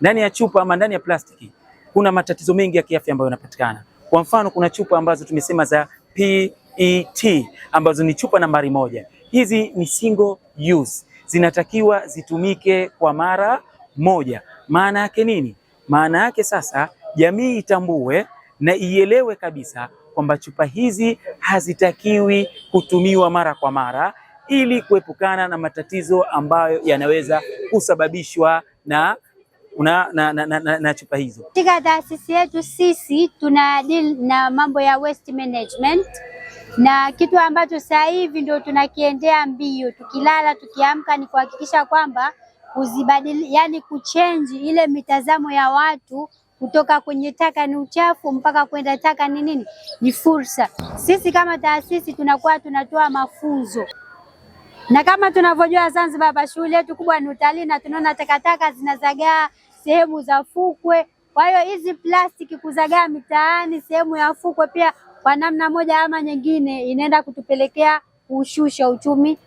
ndani ya chupa ama ndani ya plastiki kuna matatizo mengi ya kiafya ambayo yanapatikana. Kwa mfano, kuna chupa ambazo tumesema za PET ambazo ni chupa nambari 1. Hizi ni single use, zinatakiwa zitumike kwa mara moja. Maana yake nini? Maana yake sasa jamii itambue na ielewe kabisa kwamba chupa hizi hazitakiwi kutumiwa mara kwa mara, ili kuepukana na matatizo ambayo yanaweza kusababishwa na chupa hizo. Katika taasisi yetu sisi tuna deal na mambo ya waste management, na kitu ambacho sasa hivi ndio tunakiendea mbio, tukilala tukiamka, ni kuhakikisha kwamba kuzibadili, yani kuchange ile mitazamo ya watu kutoka kwenye taka ni uchafu mpaka kwenda taka ni nini, ni fursa. Sisi kama taasisi tunakuwa tunatoa mafunzo, na kama tunavyojua Zanzibar hapa shughuli yetu kubwa ni utalii, na tunaona takataka zinazagaa sehemu za fukwe. Kwa hiyo hizi plastiki kuzagaa mitaani sehemu ya fukwe pia kwa namna moja ama nyingine inaenda kutupelekea kushusha uchumi.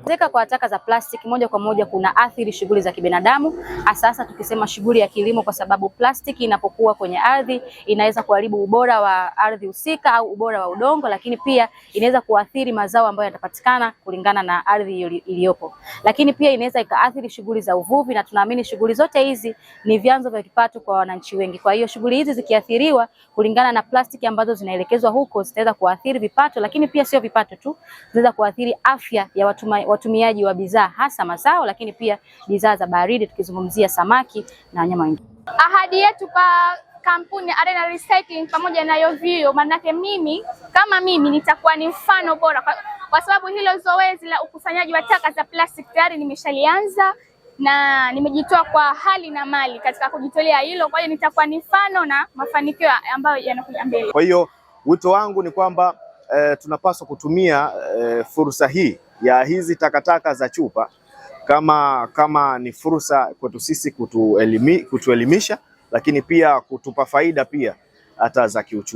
Kuongezeka kwa taka za plastiki moja kwa moja kuna athiri shughuli za kibinadamu, hasa tukisema shughuli ya kilimo, kwa sababu plastiki inapokuwa kwenye ardhi inaweza kuharibu ubora wa ardhi husika au ubora wa udongo, lakini pia inaweza kuathiri mazao ambayo yatapatikana kulingana na ardhi iliyopo. Lakini pia inaweza ikaathiri shughuli za uvuvi, na tunaamini shughuli zote hizi ni vyanzo vya kipato kwa wananchi wengi. Kwa hiyo shughuli hizi zikiathiriwa kulingana na plastiki ambazo zinaelekezwa huko, zitaweza kuathiri vipato, lakini pia sio vipato tu, zinaweza kuathiri afya ya watumiaji wa bidhaa, hasa mazao, lakini pia bidhaa za baridi, tukizungumzia samaki na wanyama wengine. Ahadi yetu kwa kampuni Arena Recycling pamoja na Yovio, manake mimi nitakuwa ni mfano bora kwa sababu hilo zoezi la ukusanyaji wa taka za plastiki tayari nimeshalianza na nimejitoa kwa hali na mali katika kujitolea hilo. Kwa hiyo nitakuwa ni mfano na mafanikio ambayo yanakuja mbele. Kwa hiyo wito wangu ni kwamba tunapaswa kutumia fursa hii ya hizi takataka za chupa kama ni fursa kwetu sisi kutuelimisha, lakini pia kutupa faida pia hata za kiuchumi.